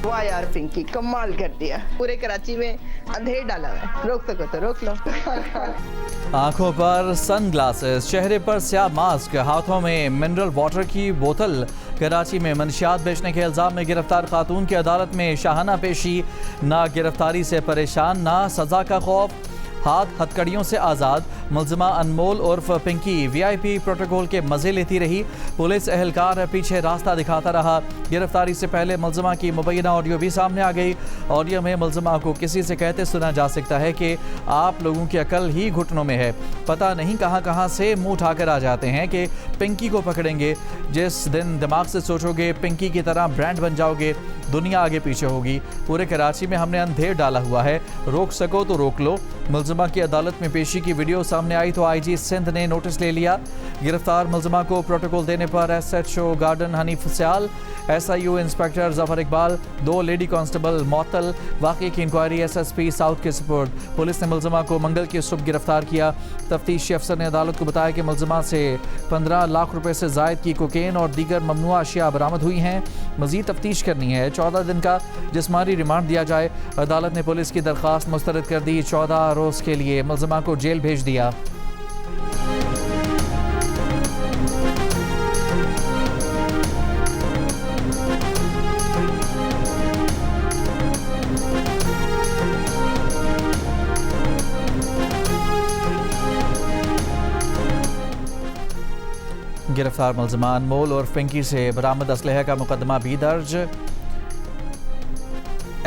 वाह यार पिंकी, कमाल कर दिया। पूरे कराची में अंधेर डाला हुआ है, रोक सको तो रोक लो। आंखों पर सनग्लासेस, चेहरे पर स्याह मास्क, हाथों में मिनरल वाटर की बोतल। कराची में मनशियात बेचने के इल्जाम में गिरफ्तार खातून की अदालत में शाहाना पेशी। ना गिरफ्तारी से परेशान, ना सजा का खौफ, हाथ हथकड़ियों से आज़ाद। मुलजिमा अनमोल उर्फ पिंकी VIP प्रोटोकॉल के मज़े लेती रही। पुलिस एहलकार पीछे रास्ता दिखाता रहा। गिरफ्तारी से पहले मुलजिमा की मुबैना ऑडियो भी सामने आ गई। ऑडियो में मुलजिमा को किसी से कहते सुना जा सकता है कि आप लोगों की अकल ही घुटनों में है, पता नहीं कहाँ कहाँ से मुंह उठाकर आ जाते हैं कि पिंकी को पकड़ेंगे। जिस दिन दिमाग से सोचोगे पिंकी की तरह ब्रांड बन जाओगे, दुनिया आगे पीछे होगी। पूरे कराची में हमने अंधेर डाला हुआ है, रोक सको तो रोक लो। मुलजिमा की अदालत में पेशी की वीडियो सामने आई तो IG सिंध ने नोटिस ले लिया। गिरफ्तार मुलजिमा को प्रोटोकॉल देने पर SHO garden Hanif Sayal, SIU inspector Zafar Iqbal, 2 lady constable मअतल। वाक़े की इंक्वायरी SSP साउथ के सुपुर्द। पुलिस ने मुलजिमा को मंगल की सुबह गिरफ्तार किया। तफ्तीशी अफसर ने अदालत को बताया कि मुलजिमा से 15 लाख रुपए से जायद की कोकेन और दीगर ममनुआ अशिया बरामद हुई हैं। मजीद तफ्तीश करनी है। 14 दिन का जिस्मानी रिमांड दिया जाए। अदालत ने पुलिस की दरख्वास्त मुस्तरद कर दी। 14 रोज़ के लिए मुलजिमा को जेल भेज दिया। गिरफ्तार मुलजिमा अनमोल और पिंकी से बरामद असलहे का मुकदमा भी दर्ज।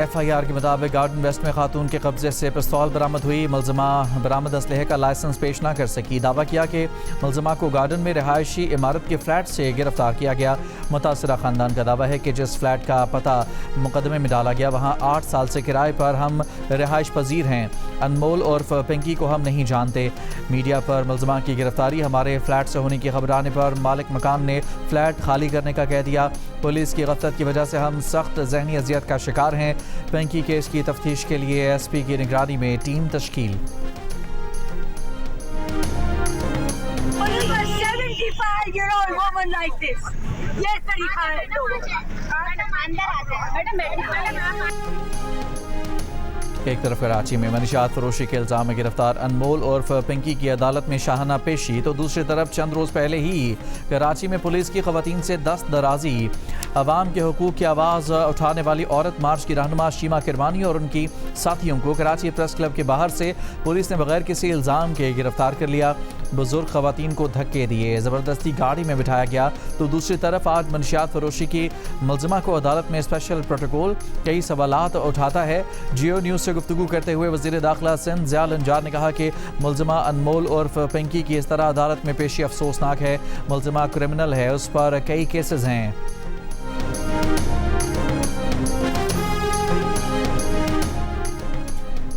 FIR के मुताबिक गार्डन वेस्ट में खातून के कब्जे से पिस्तौल बरामद हुई। मुलजिमा बरामद असलहे का लाइसेंस पेश ना कर सकी। दावा किया कि मुलजिमा को गार्डन में रिहायशी इमारत के फ्लैट से गिरफ्तार किया गया। मुतासरा ख़ानदान का दावा है कि जिस फ्लैट का पता मुकदमे में डाला गया वहाँ 8 साल से किराए पर हम रिहाइश पजीर हैं। अनमोल और पिंकी को हम नहीं जानते। मीडिया पर मुलजिमा की गिरफ्तारी हमारे फ्लैट से होने की खबर आने पर मालिक मकान ने फ्लैट खाली करने का कह दिया। पुलिस की गफलत की वजह से हम सख्त जहनी अजियत का शिकार हैं। पिंकी केस की तफ्तीश के लिए SP की निगरानी में टीम तश्कील। ये तरीका है। एक तरफ कराची में मनशियात फरोशी के इल्ज़ाम में गिरफ्तार अनमोल और पिंकी की अदालत में शाहाना पेशी, तो दूसरी तरफ चंद रोज़ पहले ही कराची में पुलिस की ख़वातीन से दस्त दराजी। अवाम के हुकूक की आवाज़ उठाने वाली औरत मार्च की रहनुमा शीमा किरमानी और उनकी साथियों को कराची प्रेस क्लब के बाहर से पुलिस ने बगैर किसी इल्ज़ाम के गिरफ्तार कर लिया। बुजुर्ग ख़वातीन को धक्के दिए, ज़बरदस्ती गाड़ी में बिठाया गया। तो दूसरी तरफ आज मनशियात फरोशी की मुलजिमा को अदालत में स्पेशल प्रोटोकॉल कई सवालात उठाता है। जियो न्यूज़ से गुफ्तगू करते हुए वज़ीर दाखिला सिंध ज़ियाल अंजार ने कहा कि मुलजिमा अनमोल और पिंकी की इस तरह अदालत में पेशी अफसोसनाक है। मुलजिमा क्रिमिनल है, उस पर कई केसेस हैं।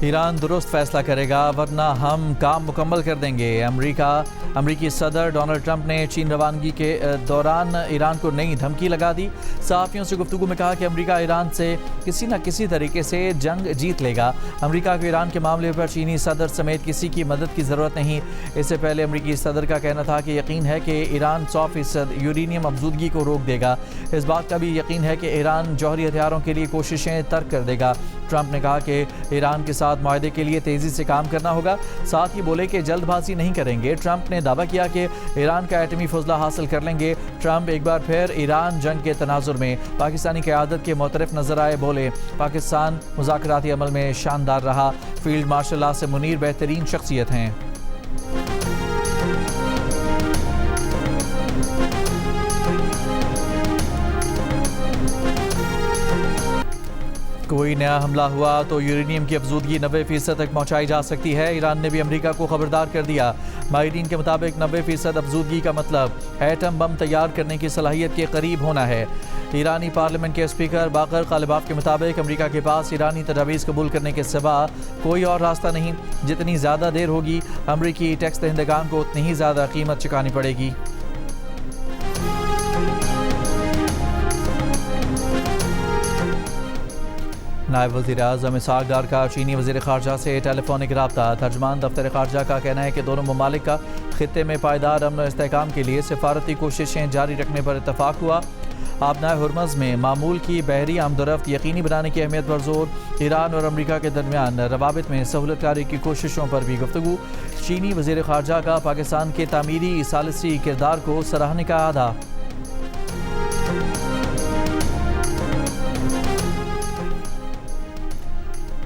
ईरान दुरुस्त फैसला करेगा वरना हम काम मुकम्मल कर देंगे। अमरीकी सदर डोनाल्ड ट्रंप ने चीन रवानगी के दौरान ईरान को नई धमकी लगा दी। सहाफ़ियों से गुफ्तगू में कहा कि अमरीका ईरान से किसी न किसी तरीके से जंग जीत लेगा। अमरीका को ईरान के मामले पर चीनी सदर समेत किसी की मदद की ज़रूरत नहीं। इससे पहले अमरीकी सदर का कहना था कि यकीन है कि ईरान 100% यूरेनियम अफजूदगी को रोक देगा। इस बात का भी यकीन है कि ईरान जौहरी हथियारों के लिए कोशिशें तर्क कर देगा। ट्रंप ने कहा कि ईरान के साथ मुआहदे के लिए तेज़ी से काम करना होगा, साथ ही बोले कि जल्दबाजी नहीं करेंगे। ट्रंप ने दावा किया कि ईरान का एटमी फौजला हासिल कर लेंगे। ट्रंप एक बार फिर ईरान जंग के तनाजुर में पाकिस्तानी क़यादत के मुतरफ नजर आए। बोले पाकिस्तान मुज़ाकराती अमल में शानदार रहा। फील्ड मार्शल आसिम मुनीर बेहतरीन शख्सियत हैं। कोई नया हमला हुआ तो यूरेनियम की अफजूदगी 90% तक पहुंचाई जा सकती है। ईरान ने भी अमेरिका को खबरदार कर दिया। माहिरीन के मुताबिक 90% अफजूदगी का मतलब एटम बम तैयार करने की सलाहियत के करीब होना है। ईरानी पार्लियामेंट के स्पीकर बाकर कालिबाफ के मुताबिक अमेरिका के पास ईरानी तजावीज़ कबूल करने के सिवा कोई और रास्ता नहीं। जितनी ज़्यादा देर होगी अमरीकी टैक्स दहिंदगान को उतनी ही ज़्यादा कीमत चुकानी पड़ेगी। नायब वज़ीर आज़म इसहाक़ डार का चीनी वज़ीर ख़ारजा से टेलीफोनिक रब्ता। तर्जमान दफ्तर ख़ारजा का कहना है कि दोनों ममालिक का ख़ित्ते में पायदार अमन और इस्तेहकाम के लिए सिफारती कोशिशें जारी रखने पर इत्तफ़ाक़ हुआ। आबनाए हुर्मज़ में मामूल की बहरी आमदोरफ्त यकीनी बनाने की अहमियत पर जोर। ईरान और अमरीका के दरमियान रवाबित में सहूलतकारी की कोशिशों पर भी गुफ्तगू। चीनी वज़ीर ख़ारजा का पाकिस्तान के तामीरी सालिसी किरदार को सराहने का आदा।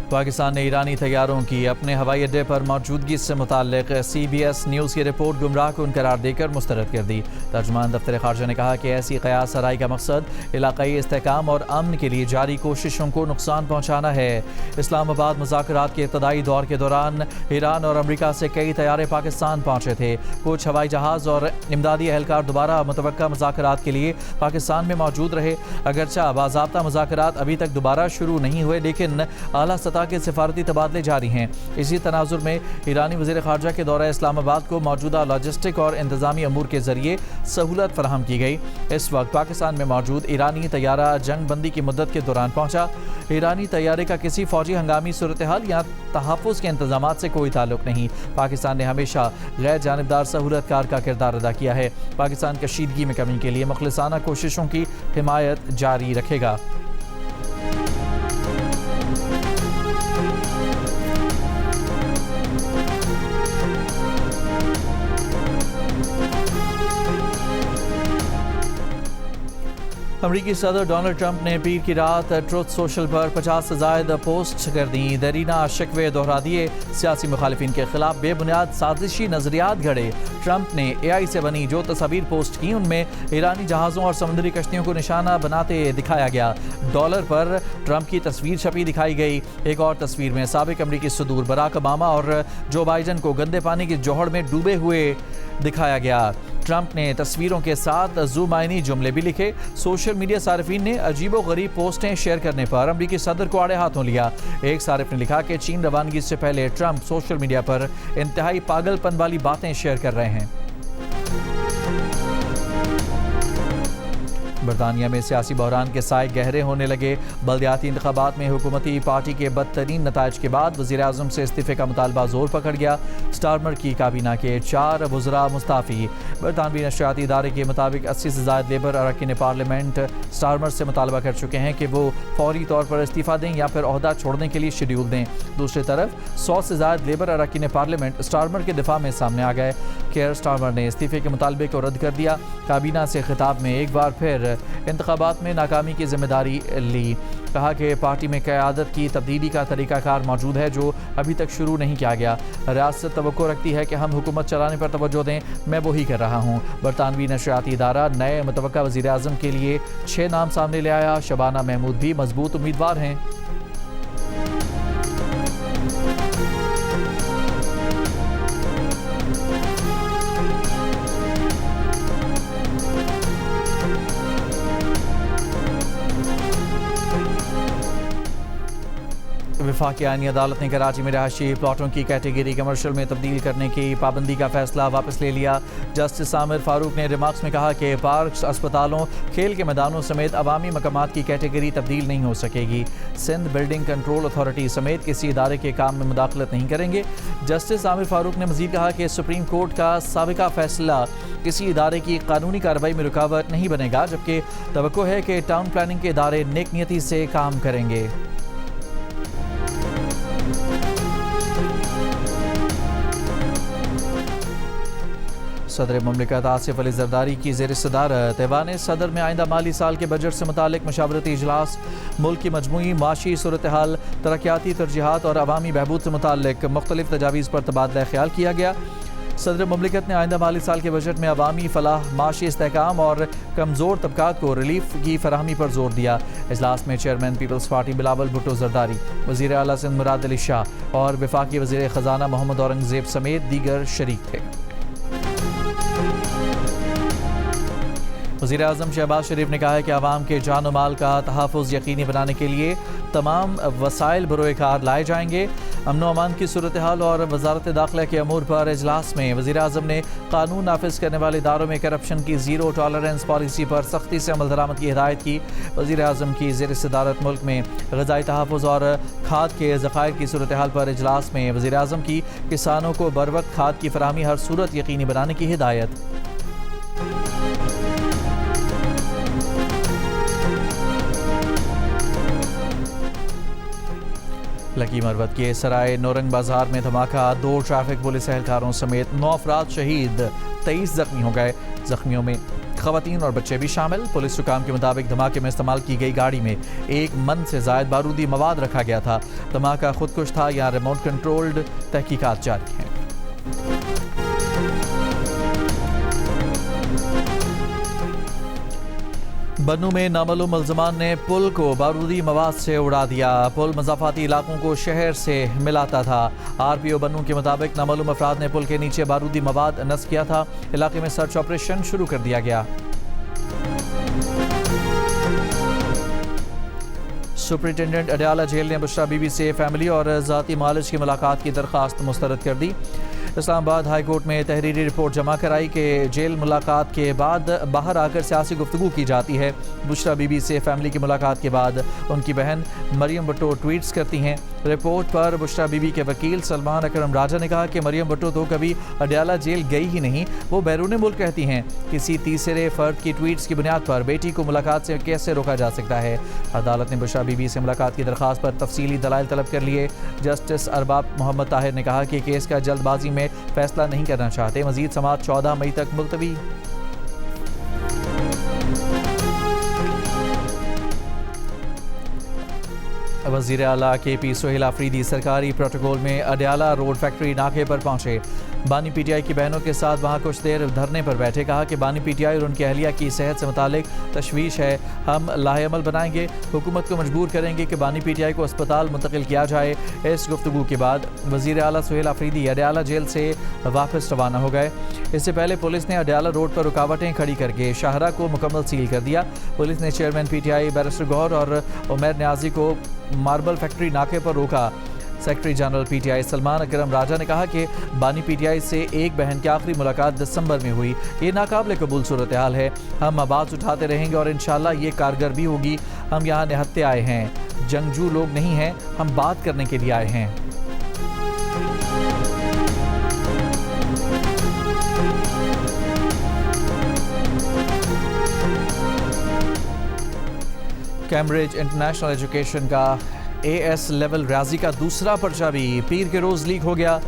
पाकिस्तान ने ईरानी तैयारों की अपने हवाई अड्डे पर मौजूदगी से मुताल्लिक CBS न्यूज़ की रिपोर्ट गुमराह कुन करार देकर मुस्तरद कर दी। तर्जमान दफ्तर ख़ारजा ने कहा कि ऐसी क़यास सराई का मकसद इलाक़ाई इस्तेहकाम और अमन के लिए जारी कोशिशों को नुकसान पहुँचाना है। इस्लामाबाद मुज़ाकरात के इब्तदाई दौर के दौरान ईरान और अमरीका से कई तैयारे पाकिस्तान पहुँचे थे। कुछ हवाई जहाज़ और इमदादी एहलकार दोबारा मुतवक्का मुज़ाकरात के लिए पाकिस्तान में मौजूद रहे। अगरचा बाज़ाब्ता मुज़ाकरात अभी तक दोबारा शुरू नहीं हुए, लेकिन आला सतह के सिफारती तबादले जारी हैं। इसी तनाजुर में ईरानी वज़ीर ख़ारजा के दौरा इस्लामाबाद को मौजूदा लॉजिस्टिक और इंतज़ामी अमूर के ज़रिए सहूलत फराहम की गई। इस वक्त पाकिस्तान में मौजूद ईरानी तैयारा जंग बंदी की मुद्दत के दौरान पहुँचा। ईरानी तैयारे का किसी फ़ौजी हंगामी सूरत हाल या तहफ़्फ़ुज़ के इंतज़ाम से कोई ताल्लुक़ नहीं। पाकिस्तान ने हमेशा गैर जानिबदार सहूलतकार का किरदार अदा किया है। पाकिस्तान कशीदगी में कमी के लिए मुखलिसाना कोशिशों की हिमायत जारी रखेगा। अमरीकी सदर डोनाल्ड ट्रंप ने पीर की रात ट्रुथ सोशल पर 50 से ज़ायद पोस्ट कर दी। दरीना शिकवे दोहरा दिए। सियासी मुखालिफिन के खिलाफ बेबुनियाद साजिशी नजरियात घड़े। ट्रंप ने AI से बनी जो तस्वीर पोस्ट की उनमें ईरानी जहाज़ों और समुद्री कश्तियों को निशाना बनाते दिखाया गया। डॉलर पर ट्रंप की तस्वीर छपी दिखाई गई। एक और तस्वीर में साबिक अमरीकी सदूर बराक ओबामा और जो बाइडन को गंदे पानी की जोहड़ में डूबे हुए दिखाया गया। ट्रंप ने तस्वीरों के साथ ज़ुमाइनी जुमले भी लिखे। सोशल मीडिया सारिफीन ने अजीबो गरीब पोस्टें शेयर करने पर अमरीकी सदर को आड़े हाथों लिया। एक सारिफ ने लिखा कि चीन रवानगी से पहले ट्रंप सोशल मीडिया पर इंतहाई पागलपन वाली बातें शेयर कर रहे हैं। बरतानिया में सियासी बहरान के साए गहरे होने लगे। बल्दियाती इंतखाबात में हुकूमती पार्टी के बदतरीन नताइज के बाद वज़ीर आज़म से इस्तीफ़े का मुतालबा जोर पकड़ गया। स्टारमर की काबीना के 4 वज़रा मुस्ताफ़ी। बरतानवी नशरियाती इदारे के मुताबिक 80 से ज़ायद लेबर अरकान पार्लियामेंट स्टारमर से मुतालबा कर चुके हैं कि वो फौरी तौर पर इस्तीफ़ा दें या फिर ओहदा छोड़ने के लिए शेड्यूल दें। दूसरी तरफ 100 से ज़ायद लेबर अरकान पार्लियामेंट स्टारमर के दिफा में सामने आ गए। केयर स्टारमर ने इस्तीफ़े के मुतालबे को रद्द कर दिया। काबीना से खिताब में एक बार फिर इंतखाबात में नाकामी की जिम्मेदारी ली। कहा कि पार्टी में क़यादत की तब्दीली का तरीक़ाकार मौजूद है जो अभी तक शुरू नहीं किया गया। रियासत तवक्को रखती है कि हम हुकूमत चलाने पर तवज्जो दें। मैं वही कर रहा हूँ। बरतानवी नशरियाती इदारा नए मुतवक्का वज़ीर आज़म के लिए 6 नाम सामने ले आया। शबाना महमूद भी मजबूत उम्मीदवार हैं। वफाकी आईनी अदालत ने कराची में रहायशी प्लाटों की कैटेगरी कमर्शियल में तब्दील करने की पाबंदी का फैसला वापस ले लिया। जस्टिस आमिर फारूक ने रिमार्क्स में कहा कि पार्क्स, अस्पतालों, खेल के मैदानों समेत अवामी मकामात की कैटेगरी तब्दील नहीं हो सकेगी। सिंध बिल्डिंग कंट्रोल अथॉरिटी समेत किसी इदारे के काम में मुदाखलत नहीं करेंगे। जस्टिस आमिर फारूक ने मजीद कहा कि सुप्रीम कोर्ट का साबिका फैसला किसी इदारे की कानूनी कार्रवाई में रुकावट नहीं बनेगा, जबकि तवक्को है कि टाउन प्लानिंग के इदारे नेक नियति से काम करेंगे। सदर ममलिकत आसिफ अली जरदारी की ज़ेर सदारत ऐवान सदर में आइंदा माली साल के बजट से मुतालिक मशावरती इजलास, मुल्क की मजमूई माशी सूरत हाल, तरक्याती तरजीहात और अवामी बहबूद से मुतालिक मुख्तलिफ तजावीज़ पर तबादला ख्याल किया गया। सदर ममलिकत ने आइंदा माली साल के बजट में अवामी फलाह, माशी इस्तेहकाम और कमज़ोर तबकात को रिलीफ की फराहमी पर जोर दिया। इजलास में चेयरमैन पीपल्स पार्टी बिलावल भुट्टो जरदारी, वज़ीर आला सिंध मुराद अली शाह और वफाकी वज़ीर ख़जाना मोहम्मद औरंगज़ेब समेत दीगर शरीक थे। वज़ीर आज़म शहबाज शरीफ ने कहा है कि आवाम के जान और माल का तहफ़्फ़ुज़ यकीनी बनाने के लिए तमाम वसाइल बरोएकार लाए जाएंगे। अमन व अमान की सूरत हाल और वज़ारत दाखिला के अमूर पर इजलास में वज़ीर आज़म ने कानून नाफिज करने वाले इदारों में करप्शन की ज़ीरो टॉलरेंस पॉलिसी पर सख्ती से अमल दरामद की हिदायत की। वज़ीर आज़म की ज़ेर सदारत मुल्क में ग़िज़ाई तहफ़्फ़ुज़ और खाद के ज़खायर की सूरत हाल पर इजलास में वज़ीर आज़म की किसानों को बर वक्त खाद की फराहमी हर सूरत यकीनी बनाने की हिदायत। लकी मरवत के सराय नौरंग बाजार में धमाका, 2 ट्रैफिक पुलिस एहलकारों समेत 9 अफराद शहीद, 23 जख्मी हो गए। जख्मियों में खवातीन और बच्चे भी शामिल। पुलिस हुकाम के मुताबिक धमाके में इस्तेमाल की गई गाड़ी में 1 मन से ज़ायद बारूदी मवाद रखा गया था। धमाका खुदकुश था या रिमोट कंट्रोल्ड, तहकीकात जारी हैं। बन्नू में नामालूम मुल्ज़मान ने पुल को बारूदी मवाद से उड़ा दिया। पुल मज़ाफ़ाती इलाकों को शहर से मिलाता था। RPO बन्नू के मुताबिक नामालूम अफराद ने पुल के नीचे बारूदी मवाद नस्ब किया था। इलाके में सर्च ऑपरेशन शुरू कर दिया गया। सुपरिटेंडेंट अडयाला जेल ने बुशरा बीबी से फैमिली और ज़ाती मालिज की मुलाकात की दरख्वास्त मुस्तरद कर दी। इस्लामाबाद हाई कोर्ट में तहरीरी रिपोर्ट जमा कराई कि जेल मुलाकात के बाद बाहर आकर सियासी गुफ्तगू की जाती है। बुशरा बीबी से फैमिली की मुलाकात के बाद उनकी बहन मरियम भुट्टो ट्वीट्स करती हैं। रिपोर्ट पर बुशरा बीबी के वकील सलमान अकरम राजा ने कहा कि मरियम भुट्टो तो कभी अडयाला जेल गई ही नहीं, वो बैरून मुल्क रहती हैं। किसी तीसरे फर्द की ट्वीट्स की बुनियाद पर बेटी को मुलाकात से कैसे रोका जा सकता है। अदालत ने बुशरा बीबी से मुलाकात की दरख्वास्त पर तफसीली दलाइल तलब कर लिए। जस्टिस अरबाब मोहम्मद ताहिर ने कहा कि केस का जल्दबाजी में फैसला नहीं करना चाहते। मजीद समाअत 14 मई तक मुलतवी। वज़ीर आला KP सोहेल आफरीदी सरकारी प्रोटोकॉल में अडयाला रोड फैक्ट्री नाके पर पहुंचे। बानी PTI की बहनों के साथ वहां कुछ देर धरने पर बैठे। कहा कि बानी PTI और उनकी अहलिया की सेहत से मुतालिक तशवीश है। हम लाहेअमल बनाएंगे, हुकूमत को मजबूर करेंगे कि बानी PTI को अस्पताल मुंतकिल किया जाए। इस गुफ्तगू के बाद वज़ीर आला सोहेल आफरीदी अडयाला जेल से वापस रवाना हो गए। इससे पहले पुलिस ने अडयाला रोड पर रुकावटें खड़ी करके शाहरा को मुकम्मल सील कर दिया। पुलिस ने चेयरमैन PTI बैरिस्टर गौहर और उमैर न्याजी को मार्बल फैक्ट्री नाके पर रोका। सेक्रेटरी जनरल PTI सलमान अकरम राजा ने कहा कि बानी PTI से एक बहन की आखिरी मुलाकात दिसंबर में हुई। ये नाकाबिले कबूल सूरत हाल है। हम आवाज़ उठाते रहेंगे और इंशाल्लाह ये कारगर भी होगी। हम यहाँ निहत्ते आए हैं, जंगजू लोग नहीं हैं, हम बात करने के लिए आए हैं। कैम्ब्रिज इंटरनेशनल एजुकेशन का AS लेवल रियाजी का दूसरा पर्चा भी पीर के रोज़ लीक हो गया।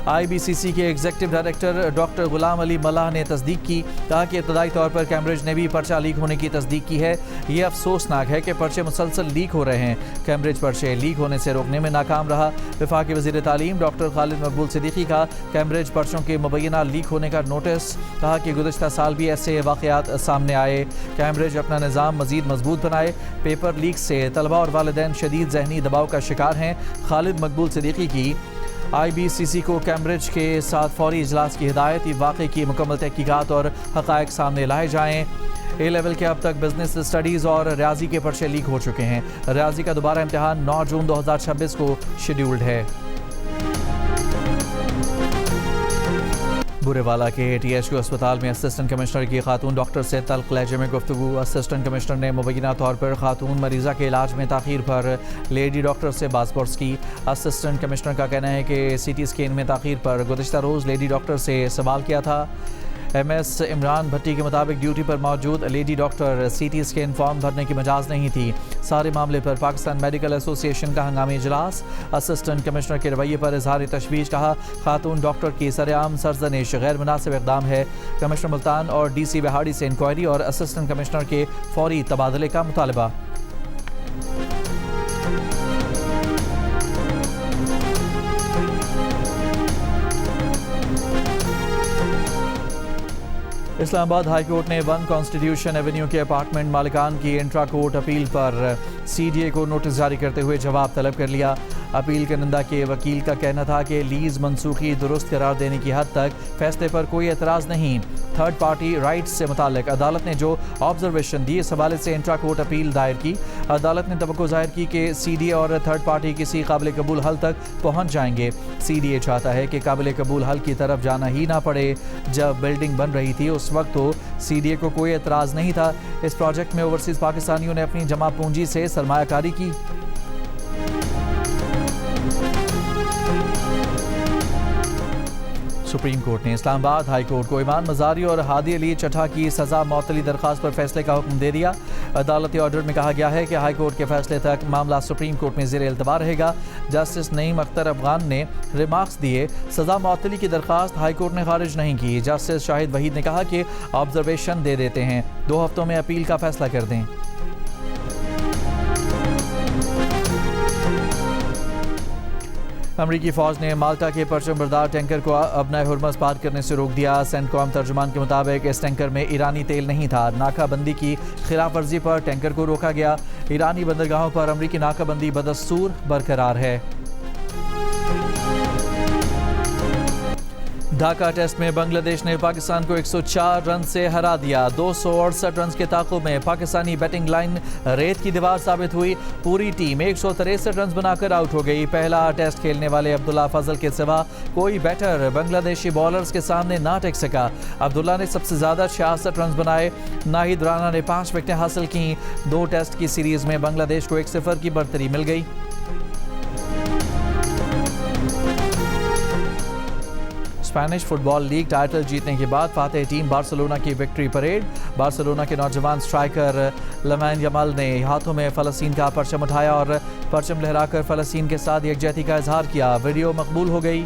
IBCC के executive director doctor Ghulam Ali मल्लाह ने तस्दीक की। कहा कि इब्तदाई तौर पर कैम्ब्रिज ने भी पर्चा लीक होने की तस्दीक की है। ये अफसोसनाक है कि पर्चे मुसलसल लीक हो रहे हैं। कैम्ब्रिज पर्चे लीक होने से रोकने में नाकाम रहा। वफाकी वज़ीर तालीम डॉक्टर खालिद मकबूल सिद्दीकी का कैम्ब्रिज पर्चों के मुबैना लीक होने का नोटिस। कहा कि गुज़श्ता साल भी ऐसे वाक़यात सामने आए। कैम्ब्रिज अपना निज़ाम मज़ीद मजबूत बनाए। पेपर लीक से तलबा और वालिदैन शदीद ज़हनी दबाव का शिकार हैं। खालिद मकबूल सिद्दीकी की IBCC को कैम्ब्रिज के साथ फौरी इजलास की हिदायत। वाक़े की मुकम्मल तहकीकात और हक़ाइक़ सामने लाए जाएँ। A लेवल के अब तक बिजनेस स्टडीज़ और रियाजी के पर्चे लीक हो चुके हैं। रियाजी का दोबारा इम्तिहान 9 जून 2026 को शेड्यूल्ड है। बुरेवाला के THQ अस्पताल में असिस्टेंट कमिश्नर की खातून डॉक्टर से तल्ख लहजे में गुफ्तगू। असिस्टेंट कमिश्नर ने मुबैना तौर पर खातून मरीज़ा के इलाज में ताख़ीर पर लेडी डॉक्टर से बाज़पर्स की। असिस्टेंट कमिश्नर का कहना है कि CT स्कैन में ताख़ीर पर गुज़श्ता रोज़ लेडी डॉक्टर से सवाल किया था। MS इमरान भट्टी के मुताबिक ड्यूटी पर मौजूद lady doctor CT scan form भरने की मजाज नहीं थी। सारे मामले पर पाकिस्तान मेडिकल एसोसिएशन का हंगामी इजलास। असिस्टेंट कमिश्नर के रवैये पर इजहार तशवीश। कहा खातून डॉक्टर की सरेआम सरजनिश गैर मुनासिब इक़दाम है। कमिश्नर मुल्तान और DC बिहाड़ी से इंक्वायरी और असिस्टेंट कमिश्नर के फौरी तबादले का मुतालबा। इस्लामाबाद हाई कोर्ट ने 1 कॉन्स्टिट्यूशन एवेन्यू के अपार्टमेंट मालिकान की इंट्रा कोर्ट अपील पर CDA को नोटिस जारी करते हुए जवाब तलब कर लिया। अपील करनिंदा के वकील का कहना था कि लीज मनसूखी दुरुस्त करार देने की हद तक फैसले पर कोई एतराज़ नहीं। थर्ड पार्टी राइट्स से मुतालिक अदालत ने जो ऑब्जर्वेशन दी, इस हवाले से इंट्रा कोर्ट अपील दायर की। अदालत ने तवक्को जाहिर की कि CDA और थर्ड पार्टी किसी काबिल कबूल हल तक पहुँच जाएंगे। CDA चाहता है कि काबिल कबूल हल की तरफ जाना ही ना पड़े। जब बिल्डिंग बन रही थी उस वक्त तो CDA को कोई एतराज़ नहीं था। इस प्रोजेक्ट में ओवरसीज़ पाकिस्तानियों ने अपनी जमा पूंजी से सरमायाकारी की। सुप्रीम कोर्ट ने इस्लामाबाद हाई कोर्ट को ईमान मजारी और हादी अली चट्ठा की सज़ा मअतली दरख्वास्त पर फैसले का हुक्म दे दिया। अदालती ऑर्डर में कहा गया है कि हाई कोर्ट के फैसले तक मामला सुप्रीम कोर्ट में ज़ेर इल्तवा रहेगा। जस्टिस नईम अख्तर अफगान ने रिमार्क्स दिए, सज़ा मअतली की दरख्वास्त हाई कोर्ट ने खारिज नहीं की। जस्टिस शाहिद वहीद ने कहा कि ऑब्जर्वेशन दे देते हैं, 2 हफ्तों में अपील का फैसला कर दें। अमरीकी फ़ौज ने माल्टा के परचम बरदार टैंकर को अपना हुर्मस पार करने से रोक दिया। सेंटकॉम तर्जुमान के मुताबिक इस टैंकर में ईरानी तेल नहीं था। नाकाबंदी की खिलाफ वर्जी पर टैंकर को रोका गया। ईरानी बंदरगाहों पर अमरीकी नाकाबंदी बदस्तूर बरकरार है। ढाका टेस्ट में बांग्लादेश ने पाकिस्तान को 104 रन से हरा दिया। 268 रन के ताक़ुब में पाकिस्तानी बैटिंग लाइन रेत की दीवार साबित हुई। पूरी टीम 163 रन बनाकर आउट हो गई। पहला टेस्ट खेलने वाले अब्दुल्ला फजल के सिवा कोई बैटर बांग्लादेशी बॉलर्स के सामने ना टिक सका। अब्दुल्ला ने सबसे ज़्यादा 66 रन बनाए। नाहिद राना ने 5 विकेटें हासिल की। 2 टेस्ट की सीरीज़ में बांग्लादेश को 1-0 की बढ़तरी मिल गई। स्पेनिश फुटबॉल लीग टाइटल जीतने के बाद फातेह टीम बार्सिलोना की विक्ट्री परेड। बार्सिलोना के नौजवान स्ट्राइकर लमाइन यमाल ने हाथों में फ़लस्तीन का परचम उठाया और परचम लहराकर फ़लस्तीन के साथ यकजहती का इजहार किया। वीडियो मकबूल हो गई।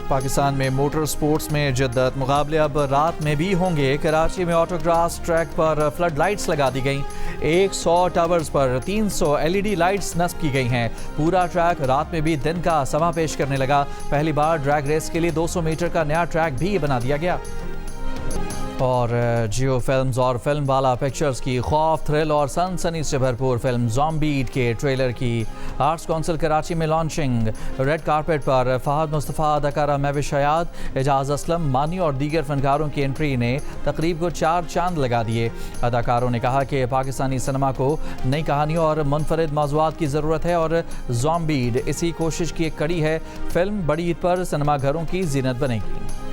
पाकिस्तान में मोटर स्पोर्ट्स में जिद्दत, मुकाबले अब रात में भी होंगे। कराची में ऑटोग्रास ट्रैक पर फ्लड लाइट्स लगा दी गई। 100 टावर्स पर 300 LED लाइट्स नस्ब की गई हैं। पूरा ट्रैक रात में भी दिन का समा पेश करने लगा। पहली बार ड्रैग रेस के लिए 200 मीटर का नया ट्रैक भी बना दिया गया। और जियो फिल्म्स और फिल्म वाला पिक्चर्स की खौफ, थ्रिल और सनसनी से भरपूर फिल्म ज़ॉम्बीड के ट्रेलर की आर्ट्स काउंसिल कराची में लॉन्चिंग। रेड कारपेट पर फहद मुस्तफ़ा, अदाकारा महविश हयात, एजाज असलम, मानी और दीगर फनकारों की एंट्री ने तकरीब को 4 चांद लगा दिए। अदाकारों ने कहा कि पाकिस्तानी सिनेमा को नई कहानियों और मुनफरिद मौज़ूआत की ज़रूरत है और ज़ॉम्बीड इसी कोशिश की एक कड़ी है। फिल्म बड़ी ईद पर सिनेमा घरों की जीनत बनेगी।